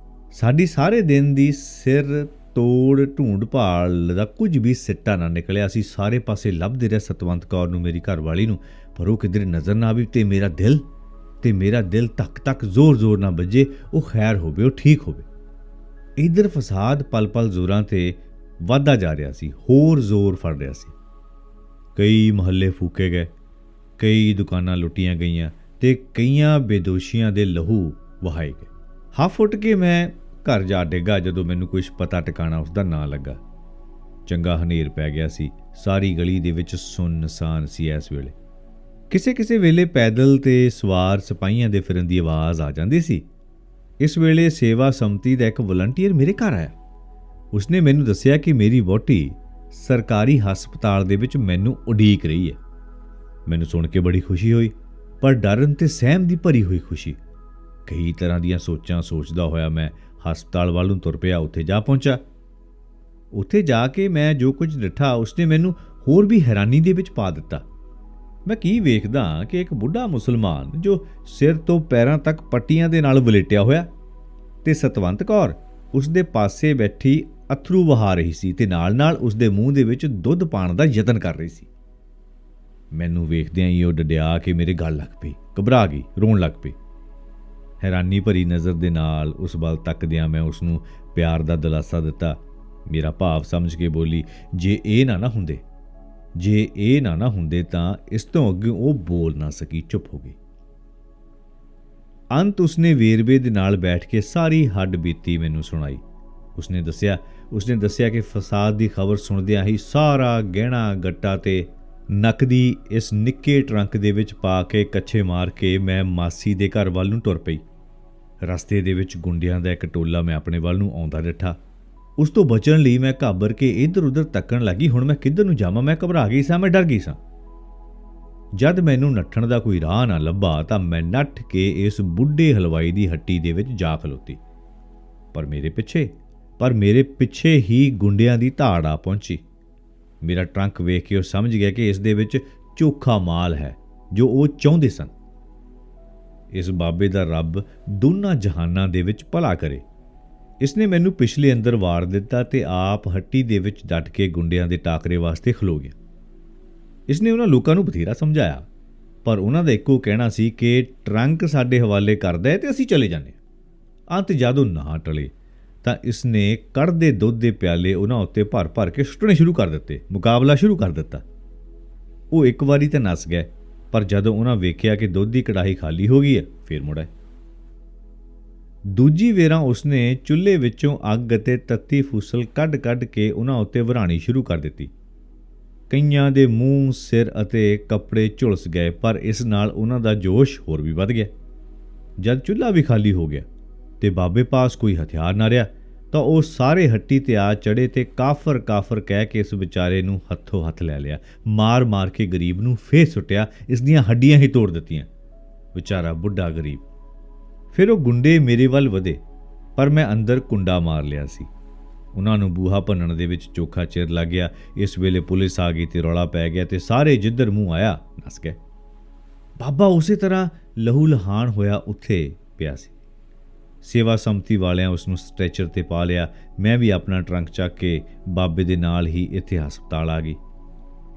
ਸਾਡੀ ਸਾਰੇ ਦਿਨ ਦੀ ਸਿਰ ਤੋੜ ਢੂੰਡ ਭਾਲ ਦਾ ਕੁਝ ਵੀ ਸਿੱਟਾ ਨਾ ਨਿਕਲਿਆ। ਅਸੀਂ ਸਾਰੇ ਪਾਸੇ ਲੱਭਦੇ ਰਹੇ ਸਤਵੰਤ ਕੌਰ ਨੂੰ, ਮੇਰੀ ਘਰਵਾਲੀ ਨੂੰ, ਪਰ ਉਹ ਕਿਧਰੇ ਨਜ਼ਰ ਨਾ ਆਵੀ। ਤੇ ਮੇਰਾ ਦਿਲ ਤੱਕ ਜ਼ੋਰ ਨਾ ਵੱਜੇ, ਉਹ ਖੈਰ ਹੋਵੇ, ਉਹ ਠੀਕ ਹੋਵੇ। ਇਧਰ ਫਸਾਦ ਪਲ ਜ਼ੋਰਾਂ ਤੇ ਵੱਧਦਾ ਜਾ ਰਿਹਾ ਸੀ, ਹੋਰ ਜ਼ੋਰ ਫੜ ਰਿਹਾ ਸੀ। ਕਈ ਮੁਹੱਲੇ ਫੂਕੇ ਗਏ, ਕਈ ਦੁਕਾਨਾਂ ਲੁੱਟੀਆਂ ਗਈਆਂ ਤੇ ਕਈਆਂ ਬੇਦੋਸ਼ੀਆਂ ਦੇ ਲਹੂ ਵਹਾਏ ਗਏ। ਹੱਫ ਉੱਠ ਕੇ ਮੈਂ ਘਰ ਜਾ ਡਿੱਗਾ ਜਦੋਂ ਮੈਨੂੰ ਕੁਛ ਪਤਾ ਟਿਕਾਣਾ ਉਸਦਾ ਨਾ ਲੱਗਾ। ਚੰਗਾ ਹਨੇਰ ਪੈ ਗਿਆ ਸੀ। ਸਾਰੀ ਗਲੀ ਦੇ ਵਿੱਚ ਸੁੰਨਸਾਨ ਸੀ। ਇਸ ਵੇਲੇ ਕਿਸੇ ਵੇਲੇ ਪੈਦਲ ਤੇ ਸਵਾਰ ਸਿਪਾਹੀਆਂ ਦੇ ਫਿਰਨ ਦੀ ਆਵਾਜ਼ ਆ ਜਾਂਦੀ ਸੀ। ਇਸ ਵੇਲੇ ਸੇਵਾ ਸੰਮਤੀ ਦਾ ਇੱਕ ਵਲੰਟੀਅਰ ਮੇਰੇ ਘਰ ਆਇਆ। ਉਸਨੇ ਮੈਨੂੰ ਦੱਸਿਆ ਕਿ ਮੇਰੀ ਵਹੁਟੀ ਸਰਕਾਰੀ ਹਸਪਤਾਲ ਦੇ ਵਿੱਚ ਮੈਨੂੰ ਉਡੀਕ ਰਹੀ ਹੈ। ਮੈਨੂੰ ਸੁਣ ਕੇ ਬੜੀ ਖੁਸ਼ੀ ਹੋਈ, ਪਰ ਡਰਨ ਤੇ ਸਹਿਮ ਦੀ ਭਰੀ ਹੋਈ ਖੁਸ਼ੀ। ਕਈ ਤਰ੍ਹਾਂ ਦੀਆਂ ਸੋਚਾਂ ਸੋਚਦਾ ਹੋਇਆ ਮੈਂ ਹਸਪਤਾਲ ਵੱਲ ਨੂੰ ਤੁਰ ਪਿਆ। ਉੱਥੇ ਜਾ ਪਹੁੰਚਾ। ਉੱਥੇ ਜਾ ਕੇ ਮੈਂ ਜੋ ਕੁਝ ਡਿੱਠਾ ਉਸਨੇ ਮੈਨੂੰ ਹੋਰ ਵੀ ਹੈਰਾਨੀ ਦੇ ਵਿੱਚ ਪਾ ਦਿੱਤਾ। ਮੈਂ ਕੀ ਵੇਖਦਾ ਕਿ ਇੱਕ ਬੁੱਢਾ ਮੁਸਲਮਾਨ ਜੋ ਸਿਰ ਤੋਂ ਪੈਰਾਂ ਤੱਕ ਪੱਟੀਆਂ ਦੇ ਨਾਲ ਵਲੇਟਿਆ ਹੋਇਆ ਤੇ ਸਤਵੰਤ ਕੌਰ ਉਸਦੇ ਪਾਸੇ ਬੈਠੀ ਅਥਰੂ ਵਹਾ ਰਹੀ ਸੀ ਤੇ ਨਾਲ ਉਸਦੇ ਮੂੰਹ ਦੇ ਵਿੱਚ ਦੁੱਧ ਪਾਉਣ ਦਾ ਯਤਨ ਕਰ ਰਹੀ ਸੀ। ਮੈਨੂੰ ਵੇਖਦਿਆਂ ਹੀ ਉਹ ਡਡਿਆ ਕੇ ਮੇਰੇ ਗਲ ਲੱਗ ਪਈ, ਘਬਰਾ ਗਈ, ਰੋਣ ਲੱਗ ਪਈ। ਹੈਰਾਨੀ ਭਰੀ ਨਜ਼ਰ ਦੇ ਨਾਲ ਉਸ ਵੱਲ ਤੱਕਦਿਆਂ ਮੈਂ ਉਸਨੂੰ ਪਿਆਰ ਦਾ ਦਿਲਾਸਾ ਦਿੱਤਾ। ਮੇਰਾ ਭਾਵ ਸਮਝ ਕੇ ਬੋਲੀ, ਜੇ ਇਹ ਨਾ ਹੁੰਦੇ ਤਾਂ ਇਸ ਤੋਂ ਅੱਗੇ ਉਹ ਬੋਲ ਨਾ ਸਕੀ, ਚੁੱਪ ਹੋ ਗਈ। ਅੰਤ ਉਸਨੇ ਵੇਰਵੇ ਦੇ ਨਾਲ ਬੈਠ ਕੇ ਸਾਰੀ ਹੱਡ ਬੀਤੀ ਮੈਨੂੰ ਸੁਣਾਈ। ਉਸਨੇ ਦੱਸਿਆ ਕਿ ਫਸਾਦ ਦੀ ਖਬਰ ਸੁਣਦਿਆਂ ਹੀ ਸਾਰਾ ਗਹਿਣਾ ਗੱਟਾ ਤੇ ਨਕਦੀ ਇਸ ਨਿੱਕੇ ਟਰੰਕ ਦੇ ਵਿੱਚ ਪਾ ਕੇ ਕੱਛੇ ਮਾਰ ਕੇ ਮੈਂ ਮਾਸੀ ਦੇ ਘਰ ਵੱਲ ਨੂੰ ਤੁਰ ਪਈ। ਰਸਤੇ ਦੇ ਵਿੱਚ ਗੁੰਡਿਆਂ ਦਾ ਇੱਕ ਟੋਲਾ ਮੈਂ ਆਪਣੇ ਵੱਲ ਨੂੰ ਆਉਂਦਾ ਡਿੱਠਾ। ਉਸ ਤੋਂ ਬਚਣ ਲਈ ਮੈਂ ਘਾਬਰ ਕੇ ਇੱਧਰ ਉੱਧਰ ਤੱਕਣ ਲੱਗੀ। ਹੁਣ ਮੈਂ ਕਿੱਧਰ ਨੂੰ ਜਾਵਾਂ? ਮੈਂ ਘਬਰਾ ਗਈ ਸਾਂ, ਮੈਂ ਡਰ ਗਈ ਸਾਂ। ਜਦ ਮੈਨੂੰ ਨੱਠਣ ਦਾ ਕੋਈ ਰਾਹ ਨਾ ਲੱਭਾ ਤਾਂ ਮੈਂ ਨੱਠ ਕੇ ਇਸ ਬੁੱਢੇ ਹਲਵਾਈ ਦੀ ਹੱਟੀ ਦੇ ਵਿੱਚ ਜਾ ਖਲੋਤੀ। ਪਰ ਮੇਰੇ ਪਿੱਛੇ ਹੀ ਗੁੰਡਿਆਂ ਦੀ ਧਾੜ ਆ ਪਹੁੰਚੀ। ਮੇਰਾ ਟਰੰਕ ਵੇਖ ਕੇ ਉਹ ਸਮਝ ਗਿਆ ਕਿ ਇਸ ਦੇ ਵਿੱਚ ਚੋਖਾ ਮਾਲ ਹੈ ਜੋ ਉਹ ਚਾਹੁੰਦੇ ਸਨ। ਇਸ ਬਾਬੇ ਦਾ ਰੱਬ ਦੋਨਾਂ ਜਹਾਨਾਂ ਦੇ ਵਿੱਚ ਭਲਾ ਕਰੇ। ਇਸਨੇ ਮੈਨੂੰ ਪਿਛਲੇ ਅੰਦਰ ਵਾੜ ਦਿੱਤਾ ਤੇ ਆਪ ਹੱਟੀ ਦੇ ਵਿੱਚ ਡਟ ਕੇ ਗੁੰਡਿਆਂ ਦੇ ਟਾਕਰੇ ਵਾਸਤੇ ਖਲੋ ਗਿਆ। ਇਸਨੇ ਉਹਨਾਂ ਲੋਕਾਂ ਨੂੰ ਬਥੇਰਾ ਸਮਝਾਇਆ, ਪਰ ਉਹਨਾਂ ਦਾ ਇੱਕੋ ਕਹਿਣਾ ਸੀ ਕਿ ਟਰੰਕ ਸਾਡੇ ਹਵਾਲੇ ਕਰਦਾ ਹੈ ਤੇ ਅਸੀਂ ਚਲੇ ਜਾਂਦੇ ਹਾਂ। ਅੰਤ ਜਦੋਂ ਨਾ ਟਲੇ ਤਾਂ ਇਸਨੇ ਕੜ੍ਹਦੇ ਦੁੱਧ ਦੇ ਪਿਆਲੇ ਉਹਨਾਂ ਉੱਤੇ ਭਰ ਕੇ ਸੁੱਟਣੇ ਸ਼ੁਰੂ ਕਰ ਦਿੱਤੇ। ਮੁਕਾਬਲਾ ਸ਼ੁਰੂ ਕਰ ਦਿੱਤਾ। ਉਹ ਇੱਕ ਵਾਰੀ ਤਾਂ ਨੱਸ ਗਏ, ਪਰ ਜਦੋਂ ਉਹਨਾਂ ਵੇਖਿਆ ਕਿ ਦੁੱਧ ਦੀ ਕੜਾਹੀ ਖਾਲੀ ਹੋ ਗਈ ਹੈ, ਫਿਰ ਮੁੜ ਆਏ। ਦੂਜੀ ਵੇਰਾਂ ਉਸਨੇ ਚੁੱਲ੍ਹੇ ਵਿੱਚੋਂ ਅੱਗ ਅਤੇ ਤੱਤੀ ਫੂਸਲ ਕੱਢ ਕੇ ਉਹਨਾਂ ਉੱਤੇ ਵਰਾਣੀ ਸ਼ੁਰੂ ਕਰ ਦਿੱਤੀ। ਕਈਆਂ ਦੇ ਮੂੰਹ, ਸਿਰ ਅਤੇ ਕੱਪੜੇ ਝੁਲਸ ਗਏ, ਪਰ ਇਸ ਨਾਲ ਉਹਨਾਂ ਦਾ ਜੋਸ਼ ਹੋਰ ਵੀ ਵੱਧ ਗਿਆ। ਜਦ ਚੁੱਲ੍ਹਾ ਵੀ ਖਾਲੀ ਹੋ ਗਿਆ ਤੇ ਬਾਬੇ ਪਾਸ ਕੋਈ ਹਥਿਆਰ ਨਾ ਰਿਹਾ ਤਾਂ ਉਹ ਸਾਰੇ ਹੱਟੀ ਤੇ ਆ ਚੜੇ ਤੇ ਕਾਫਰ ਕਹਿ ਕੇ ਇਸ ਵਿਚਾਰੇ ਨੂੰ ਹੱਥੋਂ ਹੱਥ ਲੈ ਲਿਆ। ਮਾਰ ਕੇ ਗਰੀਬ ਨੂੰ ਫੇਰ ਸੁੱਟਿਆ, ਇਸ ਦੀਆਂ ਹੱਡੀਆਂ ਹੀ ਤੋੜ ਦਿੱਤੀਆਂ। ਵਿਚਾਰਾ ਬੁੱਢਾ ਗਰੀਬ। ਫਿਰ ਉਹ ਗੁੰਡੇ ਮੇਰੇ ਵੱਲ ਵਧੇ, ਪਰ ਮੈਂ ਅੰਦਰ ਕੁੰਡਾ ਮਾਰ ਲਿਆ ਸੀ। ਉਹਨਾਂ ਨੂੰ ਬੂਹਾ ਭੰਨਣ ਦੇ ਵਿੱਚ ਚੋਖਾ ਚਿਰ ਲੱਗ ਗਿਆ। ਇਸ ਵੇਲੇ ਪੁਲਿਸ ਆ ਗਈ ਤੇ ਰੌਲਾ ਪੈ ਗਿਆ ਤੇ ਸਾਰੇ ਜਿੱਧਰ ਮੂੰਹ ਆਇਆ ਨੱਸ ਗਏ। ਬਾਬਾ ਉਸੇ ਤਰ੍ਹਾਂ ਲਹੂ ਲਹਾਨ ਹੋਇਆ ਉੱਥੇ ਪਿਆ ਸੀ। ਸੇਵਾ ਸੰਮਤੀ ਵਾਲਿਆਂ ਉਸ ਨੂੰ ਸਟ੍ਰੈਚਰ ਤੇ ਪਾ ਲਿਆ। ਮੈਂ ਵੀ ਆਪਣਾ ਟਰੰਕ ਚੱਕ ਕੇ ਬਾਬੇ ਦੇ ਨਾਲ ਹੀ ਇੱਥੇ ਹਸਪਤਾਲ ਆ ਗਈ।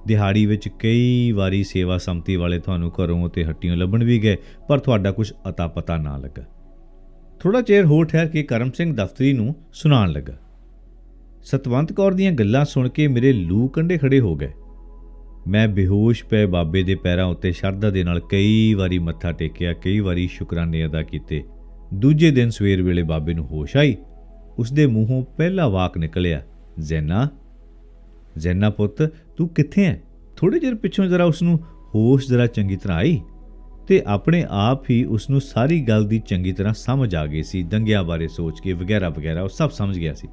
ਦਿਹਾੜੀ ਵਿੱਚ ਕਈ ਵਾਰੀ ਸੇਵਾ ਸੰਮਤੀ ਵਾਲੇ ਤੁਹਾਨੂੰ ਘਰੋਂ ਅਤੇ ਹੱਟੀਆਂ ਲੱਭਣ ਵੀ ਗਏ, ਪਰ ਤੁਹਾਡਾ ਕੁਝ ਅਤਾ ਪਤਾ ਨਾ ਲੱਗਾ। ਥੋੜ੍ਹਾ ਚਿਰ ਹੋਰ ਠਹਿਰ ਕੇ ਕਰਮ ਸਿੰਘ ਦਫ਼ਤਰੀ ਨੂੰ ਸੁਣਾਉਣ ਲੱਗਾ। ਸਤਵੰਤ ਕੌਰ ਦੀਆਂ ਗੱਲਾਂ ਸੁਣ ਕੇ ਮੇਰੇ ਲੂ ਕੰਢੇ ਖੜੇ ਹੋ ਗਏ। ਮੈਂ ਬੇਹੋਸ਼ ਪਏ ਬਾਬੇ ਦੇ ਪੈਰਾਂ ਉੱਤੇ ਸ਼ਰਧਾ ਦੇ ਨਾਲ ਕਈ ਵਾਰੀ ਮੱਥਾ ਟੇਕਿਆ, ਕਈ ਵਾਰੀ ਸ਼ੁਕਰਾਨੇ ਅਦਾ ਕੀਤੇ। ਦੂਜੇ ਦਿਨ ਸਵੇਰ ਵੇਲੇ ਬਾਬੇ ਨੂੰ ਹੋਸ਼ ਆਈ। ਉਸਦੇ ਮੂੰਹੋਂ ਪਹਿਲਾ ਵਾਕ ਨਿਕਲਿਆ, ਜ਼ੈਨਾ ਪੁੱਤ, ਤੂੰ ਕਿੱਥੇ ਹੈ? ਥੋੜ੍ਹੇ ਚਿਰ ਪਿੱਛੋਂ ਜ਼ਰਾ ਉਸਨੂੰ ਹੋਸ਼ ਚੰਗੀ ਤਰ੍ਹਾਂ ਆਈ ਤੇ ਆਪਣੇ ਆਪ ਹੀ ਉਸਨੂੰ ਸਾਰੀ ਗੱਲ ਦੀ ਚੰਗੀ ਤਰ੍ਹਾਂ ਸਮਝ ਆ ਗਈ ਸੀ। ਦੰਗਿਆਂ ਬਾਰੇ ਸੋਚ ਕੇ ਵਗੈਰਾ ਉਹ ਸਭ ਸਮਝ ਗਿਆ ਸੀ।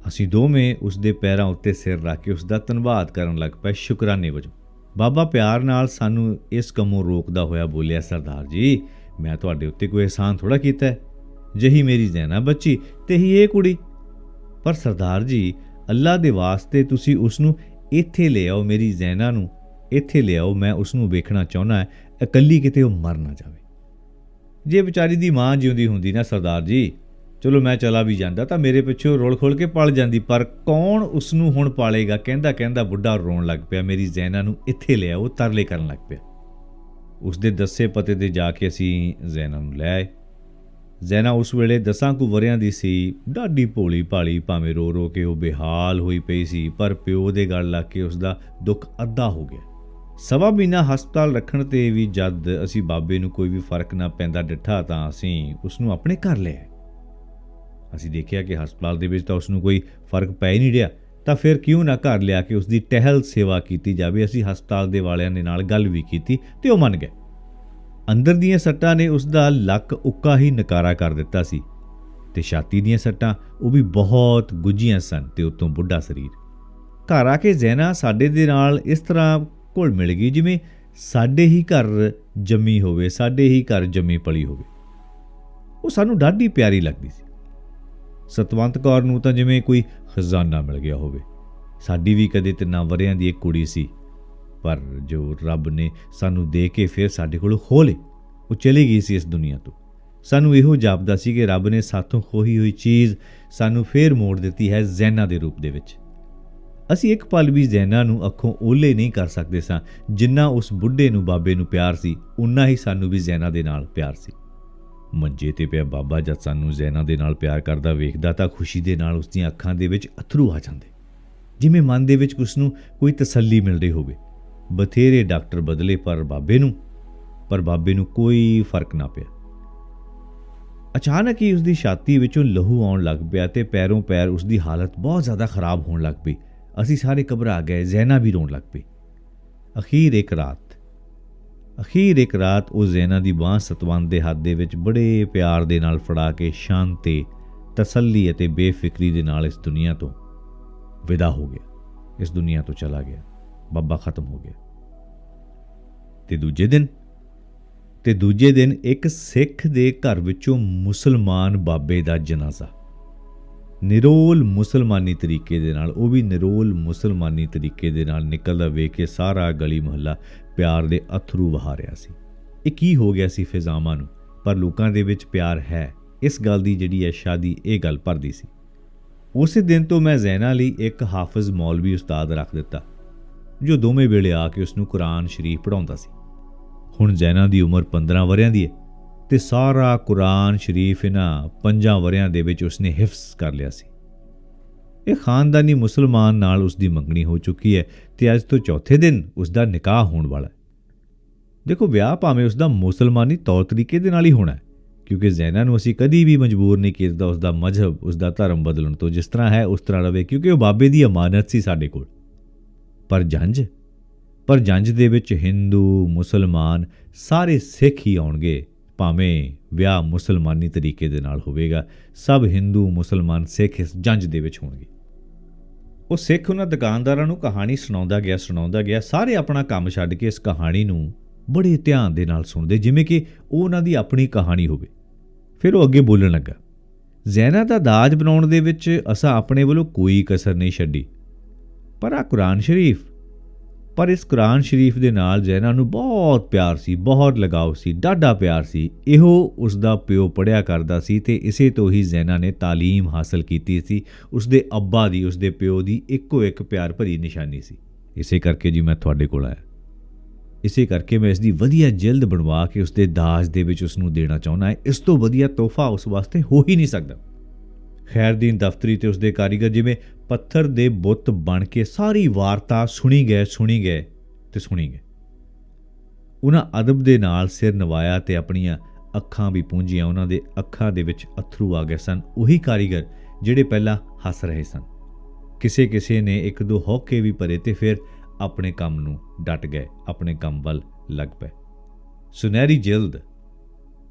ਅਸੀਂ ਦੋਵੇਂ ਉਸਦੇ ਪੈਰਾਂ ਉੱਤੇ ਸਿਰ ਰੱਖ ਕੇ ਉਸਦਾ ਧੰਨਵਾਦ ਕਰਨ ਲੱਗ ਪਏ ਸ਼ੁਕਰਾਨੇ ਵਜੋਂ। ਬਾਬਾ ਪਿਆਰ ਨਾਲ ਸਾਨੂੰ ਇਸ ਕੰਮੋਂ ਰੋਕਦਾ ਹੋਇਆ ਬੋਲਿਆ, ਸਰਦਾਰ ਜੀ, ਮੈਂ ਤੁਹਾਡੇ ਉੱਤੇ ਕੋਈ ਅਹਿਸਾਨ ਥੋੜ੍ਹਾ ਕੀਤਾ ਹੈ। ਜਹੀ ਮੇਰੀ ਜ਼ੈਨਾ ਬੱਚੀ ਤੇ ਹੀ ਇਹ ਕੁੜੀ। ਪਰ ਸਰਦਾਰ ਜੀ, ਅੱਲਾ ਦੇ ਵਾਸਤੇ ਤੁਸੀਂ ਉਸਨੂੰ ਇੱਥੇ ਲੈ ਆਓ, ਮੇਰੀ ਜ਼ੈਨਾ ਨੂੰ ਇੱਥੇ ਲੈ ਆਓ। ਮੈਂ ਉਸਨੂੰ ਵੇਖਣਾ ਚਾਹੁੰਦਾ ਹੈ, ਇਕੱਲੀ ਕਿਤੇ ਉਹ ਮਰ ਨਾ ਜਾਵੇ। ਜੇ ਵਿਚਾਰੀ ਦੀ ਮਾਂ ਜਿਉਂਦੀ ਹੁੰਦੀ ਨਾ ਸਰਦਾਰ ਜੀ, ਚਲੋ ਮੈਂ ਚਲਾ ਵੀ ਜਾਂਦਾ ਤਾਂ ਮੇਰੇ ਪਿੱਛੋਂ ਰੋਲ ਖੋਲ ਕੇ ਪਲ ਜਾਂਦੀ, ਪਰ ਕੌਣ ਉਸਨੂੰ ਹੁਣ ਪਾਲੇਗਾ? ਕਹਿੰਦਾ ਬੁੱਢਾ ਰੋਣ ਲੱਗ ਪਿਆ। ਮੇਰੀ ਜ਼ੈਨਾ ਨੂੰ ਇੱਥੇ ਲੈ ਆਓ, ਤਰਲੇ ਕਰਨ ਲੱਗ ਪਿਆ। ਉਸਦੇ ਦੱਸੇ ਪਤੇ 'ਤੇ ਜਾ ਕੇ ਅਸੀਂ ਜ਼ੈਨਾ ਨੂੰ ਲੈ ਆਏ। ਜ਼ੈਨਾ ਉਸ ਵੇਲੇ 10 ਕੁ ਵਰ੍ਹਿਆਂ ਦੀ ਸੀ, ਡਾਢੀ ਭੋਲੀ ਭਾਲੀ, ਭਾਵੇਂ ਰੋ ਰੋ ਕੇ ਉਹ ਬੇਹਾਲ ਹੋਈ ਪਈ ਸੀ, ਪਰ ਪਿਓ ਦੇ ਗਲ ਲੱਗ ਕੇ ਉਸਦਾ ਦੁੱਖ ਅੱਧਾ ਹੋ ਗਿਆ। 1.25 ਮਹੀਨਾ ਹਸਪਤਾਲ ਰੱਖਣ 'ਤੇ ਵੀ ਜਦ ਅਸੀਂ ਬਾਬੇ ਨੂੰ ਕੋਈ ਵੀ ਫਰਕ ਨਾ ਪੈਂਦਾ ਡਿੱਠਾ ਤਾਂ ਅਸੀਂ ਉਸ ਨੂੰ ਆਪਣੇ ਘਰ ਲਿਆ। ਅਸੀਂ ਦੇਖਿਆ ਕਿ ਹਸਪਤਾਲ ਦੇ ਵਿੱਚ ਤਾਂ ਉਸ ਨੂੰ ਕੋਈ ਫਰਕ ਪੈ ਹੀ ਨਹੀਂ ਰਿਹਾ, ਤਾਂ ਫਿਰ ਕਿਉਂ ਨਾ ਘਰ ਲਿਆ ਕੇ ਉਸ ਦੀ ਟਹਿਲ ਸੇਵਾ ਕੀਤੀ ਜਾਵੇ। ਅਸੀਂ ਹਸਪਤਾਲ ਦੇ ਵਾਲਿਆਂ ਦੇ ਨਾਲ ਗੱਲ ਵੀ ਕੀਤੀ ਅਤੇ ਉਹ ਮੰਨ ਗਏ। ਅੰਦਰ ਦੀਆਂ ਸੱਟਾਂ ਨੇ ਉਸ ਦਾ ਲੱਕ ਉੱਕਾ ਹੀ ਨਕਾਰਾ ਕਰ ਦਿੱਤਾ ਸੀ ਅਤੇ ਛਾਤੀ ਦੀਆਂ ਸੱਟਾਂ ਉਹ ਵੀ ਬਹੁਤ ਗੁੱਝੀਆਂ ਸਨ ਅਤੇ ਉੱਤੋਂ ਬੁੱਢਾ ਸਰੀਰ। ਘਰ ਆ ਕੇ ਜ਼ੈਨਾ ਸਾਡੇ ਦੇ ਨਾਲ ਇਸ ਤਰ੍ਹਾਂ ਘੁਲ ਮਿਲ ਗਈ ਜਿਵੇਂ ਸਾਡੇ ਹੀ ਘਰ ਜੰਮੀ ਹੋਵੇ, ਸਾਡੇ ਹੀ ਘਰ ਜੰਮੀ ਪਲੀ ਹੋਵੇ। ਉਹ ਸਾਨੂੰ ਡਾਢੀ ਪਿਆਰੀ ਲੱਗਦੀ ਸੀ। ਸਤਵੰਤ ਕੌਰ ਨੂੰ ਤਾਂ ਜਿਵੇਂ ਕੋਈ ਖਜ਼ਾਨਾ ਮਿਲ ਗਿਆ ਹੋਵੇ। ਸਾਡੀ ਵੀ ਕਦੇ 3 ਵਰ੍ਹਿਆਂ ਦੀ ਇੱਕ ਕੁੜੀ ਸੀ, ਪਰ ਜੋ ਰੱਬ ਨੇ ਸਾਨੂੰ ਦੇ ਕੇ ਫਿਰ ਸਾਡੇ ਕੋਲੋਂ ਖੋਹ ਲਏ, ਉਹ ਚਲੀ ਗਈ ਸੀ ਇਸ ਦੁਨੀਆ ਤੋਂ। ਸਾਨੂੰ ਇਹੋ ਜਾਪਦਾ ਸੀ ਕਿ ਰੱਬ ਨੇ ਸਾਥੋਂ ਖੋਹੀ ਹੋਈ ਚੀਜ਼ ਸਾਨੂੰ ਫੇਰ ਮੋੜ ਦਿੱਤੀ ਹੈ ਜ਼ੈਨਾ ਦੇ ਰੂਪ ਦੇ ਵਿੱਚ। ਅਸੀਂ ਇੱਕ ਪਲ ਵੀ ਜ਼ੈਨਾ ਨੂੰ ਅੱਖੋਂ ਓਹਲੇ ਨਹੀਂ ਕਰ ਸਕਦੇ ਸਾਂ। ਜਿੰਨਾ ਉਸ ਬੁੱਢੇ ਨੂੰ ਬਾਬੇ ਨੂੰ ਪਿਆਰ ਸੀ, ਉਨਾ ਹੀ ਸਾਨੂੰ ਵੀ ਜ਼ੈਨਾ ਦੇ ਨਾਲ ਪਿਆਰ ਸੀ। ਮੰਜੇ 'ਤੇ ਪਿਆ ਬਾਬਾ ਜਦ ਸਾਨੂੰ ਜ਼ੈਨਾ ਦੇ ਨਾਲ ਪਿਆਰ ਕਰਦਾ ਵੇਖਦਾ ਤਾਂ ਖੁਸ਼ੀ ਦੇ ਨਾਲ ਉਸ ਦੀਆਂ ਅੱਖਾਂ ਦੇ ਵਿੱਚ ਅੱਥਰੂ ਆ ਜਾਂਦੇ, ਜਿਵੇਂ ਮਨ ਦੇ ਵਿੱਚ ਉਸ ਨੂੰ ਕੋਈ ਤਸੱਲੀ ਮਿਲ ਰਹੀ ਹੋਵੇ। ਬਥੇਰੇ ਡਾਕਟਰ ਬਦਲੇ ਪਰ ਬਾਬੇ ਨੂੰ ਕੋਈ ਫਰਕ ਨਾ ਪਿਆ। ਅਚਾਨਕ ਹੀ ਉਸ ਦੀ ਛਾਤੀ ਵਿੱਚੋਂ ਲਹੂ ਆਉਣ ਲੱਗ ਪਿਆ ਅਤੇ ਪੈਰੋਂ ਪੈਰ ਉਸ ਦੀ ਹਾਲਤ ਬਹੁਤ ਜ਼ਿਆਦਾ ਖਰਾਬ ਹੋਣ ਲੱਗ ਪਈ। ਅਸੀਂ ਸਾਰੇ ਘਬਰਾ ਗਏ, ਜ਼ੈਨਾ ਵੀ ਰੋਣ ਲੱਗ ਪਈ। ਅਖੀਰ ਇੱਕ ਰਾਤ ਉਹ ਜ਼ੈਨਾ ਦੀ ਬਾਂਹ ਸਤਵੰਤ ਦੇ ਹੱਥ ਦੇ ਵਿੱਚ ਬੜੇ ਪਿਆਰ ਦੇ ਨਾਲ ਫੜਾ ਕੇ ਸ਼ਾਂਤੀ, ਤਸੱਲੀ ਅਤੇ ਬੇਫਿਕਰੀ ਦੇ ਨਾਲ ਇਸ ਦੁਨੀਆ ਤੋਂ ਵਿਦਾ ਹੋ ਗਿਆ, ਇਸ ਦੁਨੀਆ ਤੋਂ ਚਲਾ ਗਿਆ। ਬਾਬਾ ਖਤਮ ਹੋ ਗਿਆ। ਤੇ ਦੂਜੇ ਦਿਨ ਇੱਕ ਸਿੱਖ ਦੇ ਘਰ ਵਿੱਚੋਂ ਮੁਸਲਮਾਨ ਬਾਬੇ ਦਾ ਜਨਾਜ਼ਾ, ਨਿਰੋਲ ਮੁਸਲਮਾਨੀ ਤਰੀਕੇ ਦੇ ਨਾਲ, ਉਹ ਵੀ ਨਿਰੋਲ ਮੁਸਲਮਾਨੀ ਤਰੀਕੇ ਦੇ ਨਾਲ ਨਿਕਲਦਾ ਵੇਖ ਕੇ ਸਾਰਾ ਗਲੀ ਮੁਹੱਲਾ ਪਿਆਰ ਦੇ ਅਥਰੂ ਵਹਾ ਰਿਹਾ ਸੀ। ਇਹ ਕੀ ਹੋ ਗਿਆ ਸੀ ਫਿਜ਼ਾਵਾਂ ਨੂੰ, ਪਰ ਲੋਕਾਂ ਦੇ ਵਿੱਚ ਪਿਆਰ ਹੈ, ਇਸ ਗੱਲ ਦੀ ਜਿਹੜੀ ਹੈ ਸ਼ਾਦੀ ਇਹ ਗੱਲ ਭਰਦੀ ਸੀ। ਉਸੇ ਦਿਨ ਤੋਂ ਮੈਂ ਜ਼ੈਨਾ ਲਈ ਇੱਕ ਹਾਫਿਜ਼ ਮੌਲਵੀ ਉਸਤਾਦ ਰੱਖ ਦਿੱਤਾ, ਜੋ ਦੋਵੇਂ ਵੇਲੇ ਆ ਕੇ ਉਸ ਨੂੰ ਕੁਰਾਨ ਸ਼ਰੀਫ ਪੜ੍ਹਾਉਂਦਾ ਸੀ। ਹੁਣ ਜ਼ੈਨਾ ਦੀ ਉਮਰ 15 ਵਰ੍ਹਿਆਂ ਦੀ ਹੈ ਅਤੇ ਸਾਰਾ ਕੁਰਾਨ ਸ਼ਰੀਫ ਇਹਨਾਂ 5 ਵਰ੍ਹਿਆਂ ਦੇ ਵਿੱਚ ਉਸਨੇ ਹਿਫਜ਼ ਕਰ ਲਿਆ ਸੀ। ਇਹ ਖਾਨਦਾਨੀ ਮੁਸਲਮਾਨ ਨਾਲ ਉਸ ਦੀ ਮੰਗਣੀ ਹੋ ਚੁੱਕੀ ਹੈ ਅਤੇ ਅੱਜ ਤੋਂ ਚੌਥੇ ਦਿਨ ਉਸ ਦਾ ਨਿਕਾਹ ਹੋਣ ਵਾਲਾ ਹੈ। ਦੇਖੋ, ਵਿਆਹ ਭਾਵੇਂ ਉਸ ਦਾ ਮੁਸਲਮਾਨੀ ਤੌਰ ਤਰੀਕੇ ਦੇ ਨਾਲ ਹੀ ਹੋਣਾ ਹੈ, ਕਿਉਂਕਿ ਜ਼ੈਨਾ ਨੂੰ ਅਸੀਂ ਕਦੀ ਵੀ ਮਜਬੂਰ ਨਹੀਂ ਕੀਤਾ ਉਸ ਦਾ ਮਜ਼ਹਬ, ਉਸ ਦਾ ਧਰਮ ਬਦਲਣ ਤੋਂ। ਜਿਸ ਤਰ੍ਹਾਂ ਹੈ ਉਸ ਤਰ੍ਹਾਂ ਰਵੇ, ਕਿਉਂਕਿ ਉਹ ਬਾਬੇ ਦੀ ਅਮਾਨਤ ਸੀ ਸਾਡੇ ਕੋਲ। ਪਰ ਜੰਝ ਦੇ ਵਿੱਚ ਹਿੰਦੂ ਮੁਸਲਮਾਨ ਸਾਰੇ ਸਿੱਖ ਹੀ ਆਉਣਗੇ, ਭਾਵੇਂ ਵਿਆਹ ਮੁਸਲਮਾਨੀ ਤਰੀਕੇ ਦੇ ਨਾਲ ਹੋਵੇਗਾ। ਸਭ ਹਿੰਦੂ ਮੁਸਲਮਾਨ ਸਿੱਖ ਇਸ ਜੰਝ ਦੇ ਵਿੱਚ ਹੋਣਗੇ। ਉਹ ਸਿੱਖ ਉਹਨਾਂ ਦੁਕਾਨਦਾਰਾਂ ਨੂੰ ਕਹਾਣੀ ਸੁਣਾਉਂਦਾ ਗਿਆ। ਸਾਰੇ ਆਪਣਾ ਕੰਮ ਛੱਡ ਕੇ ਇਸ ਕਹਾਣੀ ਨੂੰ ਬੜੇ ਧਿਆਨ ਦੇ ਨਾਲ ਸੁਣਦੇ, ਜਿਵੇਂ ਕਿ ਉਹ ਉਹਨਾਂ ਦੀ ਆਪਣੀ ਕਹਾਣੀ ਹੋਵੇ। ਫਿਰ ਉਹ ਅੱਗੇ ਬੋਲਣ ਲੱਗਾ, ਜ਼ੈਨਾ ਦਾ ਦਾਜ ਬਣਾਉਣ ਦੇ ਵਿੱਚ ਅਸਾਂ ਆਪਣੇ ਵੱਲੋਂ ਕੋਈ ਕਸਰ ਨਹੀਂ ਛੱਡੀ, ਪਰ ਇਸ ਕੁਰਾਨ ਸ਼ਰੀਫ ਦੇ ਨਾਲ ਜ਼ੈਨਾ ਨੂੰ ਬਹੁਤ ਪਿਆਰ ਸੀ, ਬਹੁਤ ਲਗਾਓ ਸੀ, ਡਾਢਾ ਪਿਆਰ ਸੀ। ਇਹੋ ਉਸ ਦਾ ਪਿਓ ਪੜ੍ਹਿਆ ਕਰਦਾ ਸੀ ਅਤੇ ਇਸੇ ਤੋਂ ਹੀ ਜ਼ੈਨਾ ਨੇ ਤਾਲੀਮ ਹਾਸਲ ਕੀਤੀ ਸੀ। ਉਸ ਦੇ ਅੱਬਾ ਦੀ, ਉਸ ਦੇ ਪਿਓ ਦੀ ਇੱਕੋ ਇੱਕ ਪਿਆਰ ਭਰੀ ਨਿਸ਼ਾਨੀ ਸੀ। ਇਸੇ ਕਰਕੇ ਜੀ ਮੈਂ ਤੁਹਾਡੇ ਕੋਲ ਆਇਆ। ਇਸੇ ਕਰਕੇ ਮੈਂ ਇਸ ਦੀ ਵਧੀਆ ਜਿਲਦ ਬਣਵਾ ਕੇ ਉਸ ਦੇ ਦਾਜ ਦੇ ਵਿੱਚ ਉਸ ਨੂੰ ਦੇਣਾ ਚਾਹੁੰਦਾ ਹੈ। ਇਸ ਤੋਂ ਵਧੀਆ ਤੋਹਫਾ ਉਸ ਵਾਸਤੇ ਹੋ ਹੀ ਨਹੀਂ ਸਕਦਾ। ਖੈਰਦੀਨ ਦਫ਼ਤਰੀ ਤੇ ਉਸਦੇ ਕਾਰੀਗਰ ਜਿਵੇਂ ਪੱਥਰ ਦੇ ਬੁੱਤ ਬਣ ਕੇ ਸਾਰੀ ਵਾਰਤਾ ਸੁਣੀ ਗਏ। ਉਹਨਾਂ ਅਦਬ ਦੇ ਨਾਲ ਸਿਰ ਨਵਾਇਆ ਤੇ ਆਪਣੀਆਂ ਅੱਖਾਂ ਵੀ ਪੂੰਝੀਆਂ। ਉਹਨਾਂ ਦੇ ਅੱਖਾਂ ਦੇ ਵਿੱਚ ਅੱਥਰੂ ਆ ਗਏ ਸਨ। ਉਹੀ ਕਾਰੀਗਰ ਜਿਹੜੇ ਪਹਿਲਾਂ ਹੱਸ ਰਹੇ ਸਨ। ਕਿਸੇ ਨੇ 1-2 ਹੌਕੇ ਵੀ ਭਰੇ ਤੇ ਫਿਰ ਆਪਣੇ ਕੰਮ ਨੂੰ ਡਟ ਗਏ, ਆਪਣੇ ਕੰਮ ਵੱਲ ਲੱਗ ਪਏ।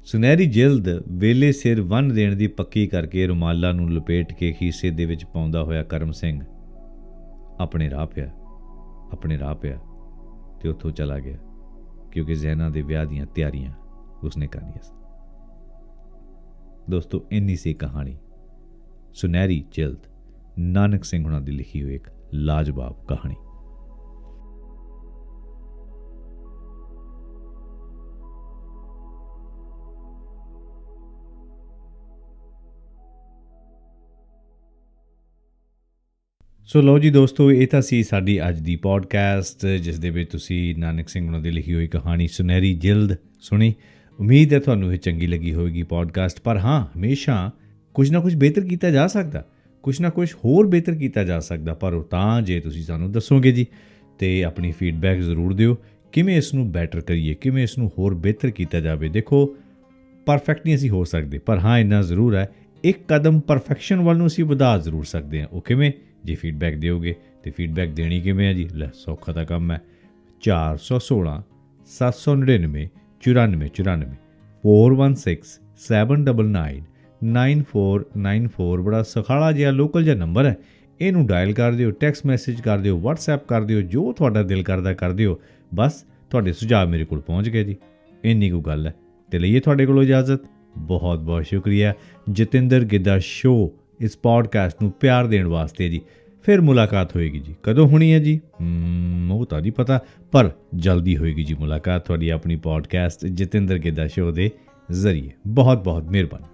ਸੁਨਹਿਰੀ ਜਿਲਦ ਵੇਲੇ ਸਿਰ ਬੰਨ੍ਹ ਦੇਣ ਦੀ ਪੱਕੀ ਕਰਕੇ ਰੁਮਾਲਾਂ ਨੂੰ ਲਪੇਟ ਕੇ ਖੀਸੇ ਦੇ ਵਿੱਚ ਪਾਉਂਦਾ ਹੋਇਆ ਕਰਮ ਸਿੰਘ ਆਪਣੇ ਰਾਹ ਪਿਆ ਤੇ ਉੱਥੋਂ ਚਲਾ ਗਿਆ, ਕਿਉਂਕਿ ਜ਼ੈਨਾ ਦੇ ਵਿਆਹ ਦੀਆਂ ਤਿਆਰੀਆਂ ਉਸਨੇ ਕਰਨੀਆਂ ਸਨ। ਦੋਸਤੋ, ਇੰਨੀ ਸੀ ਕਹਾਣੀ ਸੁਨਹਿਰੀ ਜਿਲਦ, ਨਾਨਕ ਸਿੰਘ ਹੁਣਾਂ ਦੀ ਲਿਖੀ ਹੋਈ ਇੱਕ ਲਾਜਵਾਬ ਕਹਾਣੀ। ਸੋ ਲਓ ਜੀ ਦੋਸਤੋ, ਇਹ ਤਾਂ ਸੀ ਸਾਡੀ ਅੱਜ ਦੀ ਪੋਡਕਾਸਟ, ਜਿਸ ਦੇ ਵਿੱਚ ਤੁਸੀਂ ਨਾਨਕ ਸਿੰਘ ਉਹਨਾਂ ਦੀ ਲਿਖੀ ਹੋਈ ਕਹਾਣੀ ਸੁਨਹਿਰੀ ਜਿਲਦ ਸੁਣੀ। ਉਮੀਦ ਹੈ ਤੁਹਾਨੂੰ ਇਹ ਚੰਗੀ ਲੱਗੀ ਹੋਵੇਗੀ ਪੋਡਕਾਸਟ। ਪਰ ਹਾਂ, ਹਮੇਸ਼ਾ ਕੁਝ ਨਾ ਕੁਝ ਬਿਹਤਰ ਕੀਤਾ ਜਾ ਸਕਦਾ, ਕੁਛ ਨਾ ਕੁਛ ਹੋਰ ਬਿਹਤਰ ਕੀਤਾ ਜਾ ਸਕਦਾ, ਪਰ ਉਹ ਤਾਂ ਜੇ ਤੁਸੀਂ ਸਾਨੂੰ ਦੱਸੋਗੇ ਜੀ। ਅਤੇ ਆਪਣੀ ਫੀਡਬੈਕ ਜ਼ਰੂਰ ਦਿਓ, ਕਿਵੇਂ ਇਸ ਨੂੰ ਬੈਟਰ ਕਰੀਏ, ਕਿਵੇਂ ਇਸ ਨੂੰ ਹੋਰ ਬਿਹਤਰ ਕੀਤਾ ਜਾਵੇ। ਦੇਖੋ, ਪਰਫੈਕਟ ਨਹੀਂ ਅਸੀਂ ਹੋ ਸਕਦੇ, ਪਰ ਹਾਂ ਇੰਨਾ ਜ਼ਰੂਰ ਹੈ, ਇੱਕ ਕਦਮ ਪਰਫੈਕਸ਼ਨ ਵੱਲ ਨੂੰ ਅਸੀਂ ਵਧਾ ਜ਼ਰੂਰ ਸਕਦੇ ਹਾਂ। ਉਹ ਕਿਵੇਂ? ਜੇ ਫੀਡਬੈਕ ਦਿਓਗੇ। ਅਤੇ ਫੀਡਬੈਕ ਦੇਣੀ ਕਿਵੇਂ ਹੈ ਜੀ? ਲੈ, ਸੌਖਾ ਤਾਂ ਕੰਮ ਹੈ। 416 799 9494 416 799 9494 ਬੜਾ ਸਖਾਲਾ ਜਿਹਾ ਲੋਕਲ ਜਿਹਾ ਨੰਬਰ ਹੈ। ਇਹਨੂੰ ਡਾਇਲ ਕਰ ਦਿਓ, ਟੈਕਸਟ ਮੈਸੇਜ ਕਰ ਦਿਓ, ਵਟਸਐਪ ਕਰ ਦਿਓ, ਜੋ ਤੁਹਾਡਾ ਦਿਲ ਕਰਦਾ ਕਰ ਦਿਓ। ਬਸ ਤੁਹਾਡੇ ਸੁਝਾਅ ਮੇਰੇ ਕੋਲ ਪਹੁੰਚ ਗਏ ਜੀ, ਇੰਨੀ ਕੁ ਗੱਲ ਹੈ। ਅਤੇ ਲਈਏ ਤੁਹਾਡੇ ਕੋਲੋਂ ਇਜਾਜ਼ਤ। ਬਹੁਤ ਬਹੁਤ ਸ਼ੁਕਰੀਆ ਜਤਿੰਦਰ ਗਿੱਧਾ ਸ਼ੋਅ ਇਸ ਪੋਡਕਾਸਟ ਨੂੰ ਪਿਆਰ ਦੇਣ ਵਾਸਤੇ ਜੀ। ਫਿਰ ਮੁਲਾਕਾਤ ਹੋਏਗੀ ਜੀ। ਕਦੋਂ ਹੋਣੀ ਹੈ ਜੀ? ਉਹ ਤਾਂ ਨਹੀਂ ਪਤਾ, ਪਰ ਜਲਦੀ ਹੋਏਗੀ ਜੀ ਮੁਲਾਕਾਤ ਤੁਹਾਡੀ ਆਪਣੀ ਪੋਡਕਾਸਟ ਜਤਿੰਦਰ ਗਿੱਧਾ ਸ਼ੋਅ ਦੇ ਜ਼ਰੀਏ। ਬਹੁਤ ਬਹੁਤ ਮਿਹਰਬਾਨੀ।